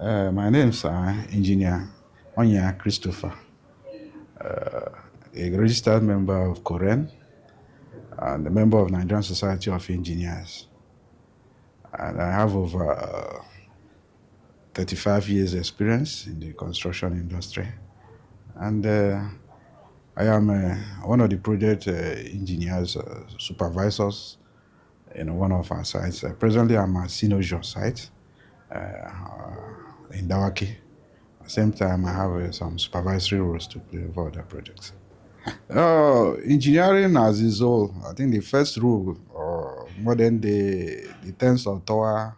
My name is Engineer Onya Christopher, a registered member of Koren and a member of Nigerian Society of Engineers. And I have over 35 years experience in the construction industry. And I am one of the project engineers, supervisors in one of our sites. Presently, I'm at Sinojo site in Dawaki. At the same time, I have some supervisory roles to play for other projects. Engineering as its whole, I think the first rule or modern day, the tense of Tower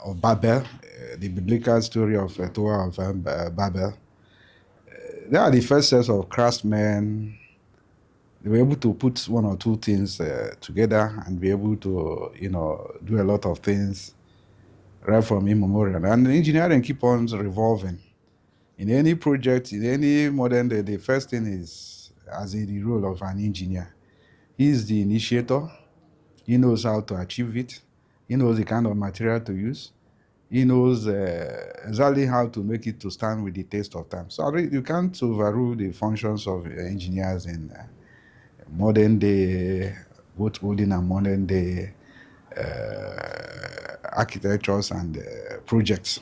of Babel, the biblical story of Tower of Babel. They are the first sets of craftsmen. They were able to put one or two things together and be able to, do a lot of things right from immemorial. And engineering keep on revolving. In any project, in any modern day, the first thing is as in the role of an engineer. He is the initiator. He knows how to achieve it. He knows the kind of material to use. He knows exactly how to make it to stand with the test of time. So you can't overrule the functions of engineers in modern day, both olden and modern day architectures and projects.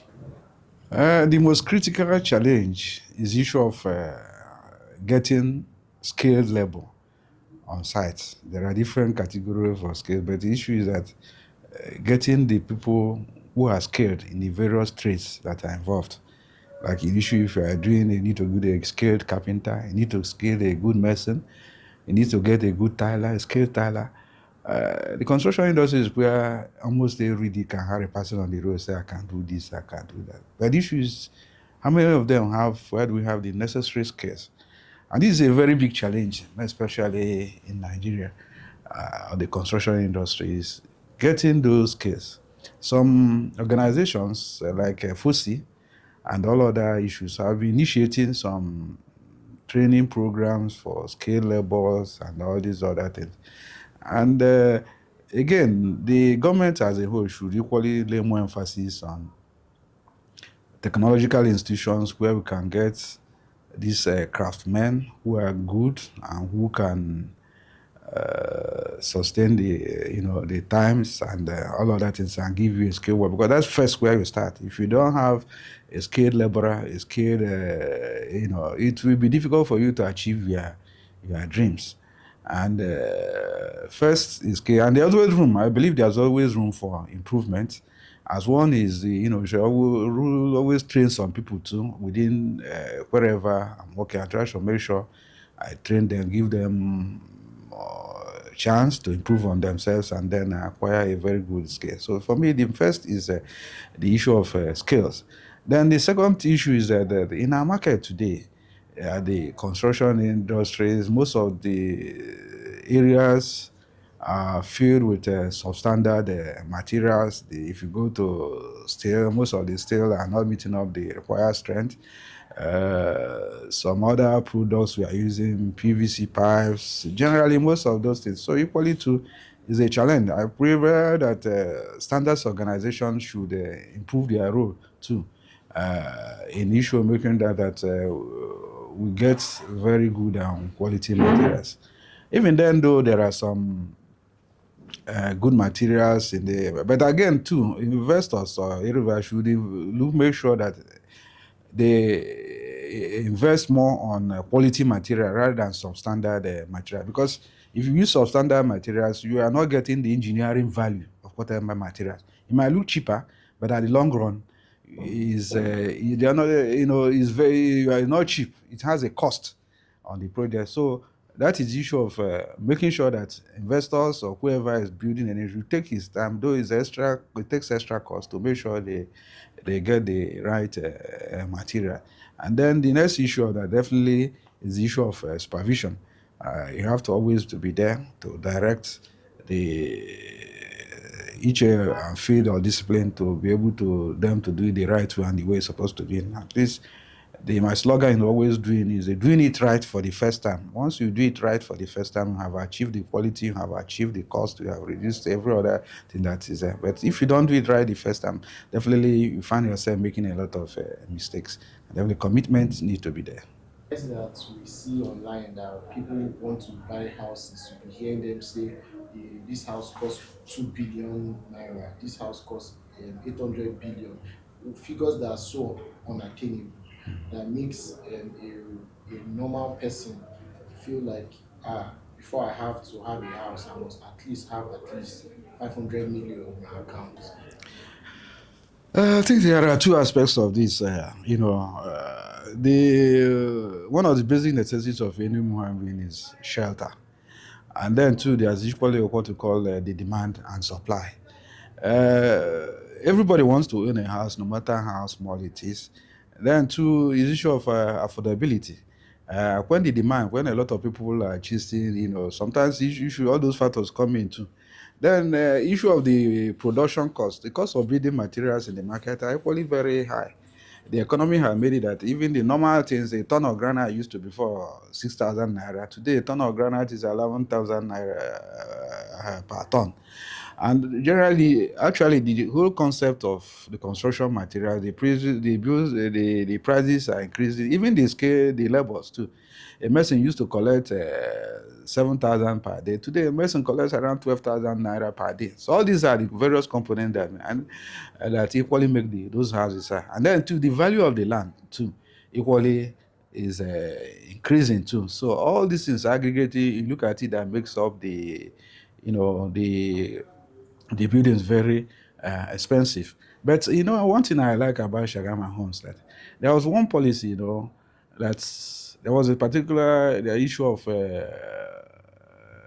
The most critical challenge is the issue of getting skilled labor on site. There are different categories for skills, but the issue is that getting the people who are skilled in the various trades that are involved. Like in issue, if you are doing, you need to get a skilled carpenter, you need to skill a good mason, you need to get a good tiler, a skilled tiler. The construction industry is where almost every day can have a person on the road say, I can't do this, I can't do that. But the issue is, how many of them where do we have the necessary skills? And this is a very big challenge, especially in Nigeria, the construction industry is getting those skills. Some organizations like FUSI and all other issues have been initiating some training programs for skilled laborers and all these other things. And again, the government as a whole should equally lay more emphasis on technological institutions where we can get these craftsmen who are good and who can sustain the times and all of that things and give you a skilled work, because that's first where you start. If you don't have a skilled laborer, a skilled, it will be difficult for you to achieve your dreams. And first is skill, and there's always room. I believe there's always room for improvement. As one is, you should always train some people too within wherever I'm working. I try to make sure I train them, give them chance to improve on themselves and then acquire a very good skill. So for me, the first is the issue of skills. Then the second issue is that in our market today, the construction industries, most of the areas are filled with substandard materials. If you go to steel, most of the steel are not meeting up the required strength. Some other products we are using, PVC pipes, generally most of those things. So equally too is a challenge. I prefer that standards organizations should improve their role too in issue making that we get very good and quality materials. Even then, though, there are some good materials in the, but again, too, investors or everybody should make sure that they invest more on quality material rather than substandard material. Because if you use substandard materials, you are not getting the engineering value of whatever materials. It might look cheaper, but at the long run, is they are not, is very not cheap. It has a cost on the project. So that is the issue of making sure that investors or whoever is building energy will take his time, though it takes extra cost to make sure they get the right material. And then the next issue that definitely is the issue of supervision. You have to always to be there to direct the each field or discipline to be able to them to do it the right way and the way it's supposed to be. At least My slogan is always doing it right for the first time. Once you do it right for the first time, you have achieved the quality, you have achieved the cost, you have reduced every other thing that is there. But if you don't do it right the first time, definitely you find yourself making a lot of mistakes. And definitely commitment need to be there. That we see online that people want to buy houses, you be hearing them say, this house costs 2 billion naira, this house costs 800 billion. Figures that are so unattainable that makes a normal person feel like, before I have to have a house, I must at least have at least 500 million on my account. I think there are two aspects of this. The one of the basic necessities of any human being is shelter, and then too there's equally what we call the demand and supply. Everybody wants to own a house, no matter how small it is. Then too is issue of affordability. When a lot of people are chasing, sometimes issue all those factors come into. Then issue of the production cost, the cost of building materials in the market are equally very high. The economy has made it that even the normal things, a ton of granite used to be for 6,000 naira. Today, a ton of granite is 11,000 naira per ton. And generally, actually, the whole concept of the construction material, the prices, the bills, the prices are increasing. Even the scale, the labors too. A mason used to collect 7,000 per day. Today, a mason collects around 12,000 naira per day. So all these are the various components that equally make those houses. And then too, the value of the land too equally is increasing too. So all these things aggregated, you look at it, that makes up you know, the building is very expensive. But one thing I like about Shagama Homes, that there was one policy, that there was a particular the issue of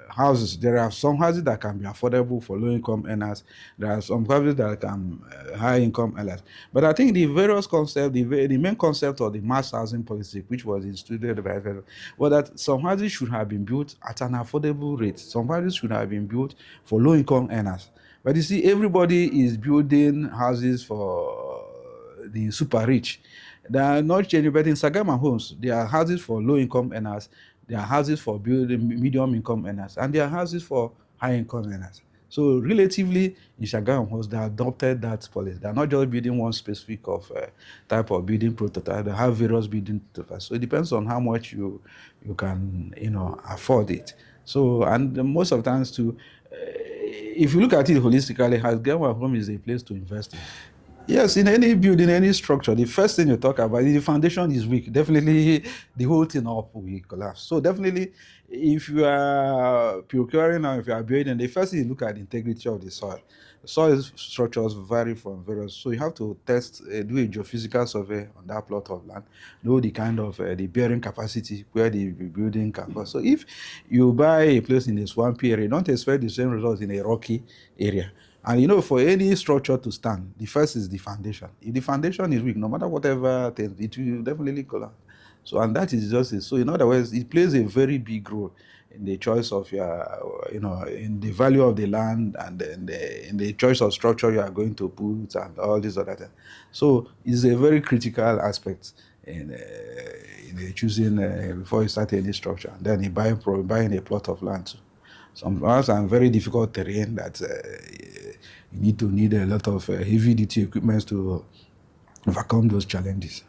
houses. There are some houses that can be affordable for low income earners. There are some houses that can high income earners. But I think the various concept, the main concept of the mass housing policy, which was instituted by federal, was that some houses should have been built at an affordable rate. Some houses should have been built for low income earners. But you see, everybody is building houses for the super rich. They are not changing, but in Sagama Homes, there are houses for low income earners, there are houses for building medium income earners, and there are houses for high income earners. So relatively, in Sagama Homes, they adopted that policy. They are not just building one specific of type of building prototype. They have various building prototypes. So it depends on how much you can afford it. So, and most of the times too, if you look at it holistically, Sagama Home is a place to invest in. Yes, in any building, any structure, the first thing you talk about, if the foundation is weak, definitely the whole thing up will collapse. So definitely, if you are procuring or if you are building, the first thing you look at the integrity of the soil. Soil structures vary from various, so you have to do a geophysical survey on that plot of land, know the kind of the bearing capacity where the building can go. So if you buy a place in a swampy area, don't expect the same results in a rocky area. And for any structure to stand, the first is the foundation. If the foundation is weak, no matter whatever thing, it will definitely collapse. So, and that is just it. So, in other words, it plays a very big role in the choice of in the value of the land, and in the choice of structure you are going to put, and all these other things. So, it's a very critical aspect in choosing before you start any structure. And then buying a plot of land too. Some house are very difficult terrain that you need a lot of heavy duty equipment to overcome those challenges.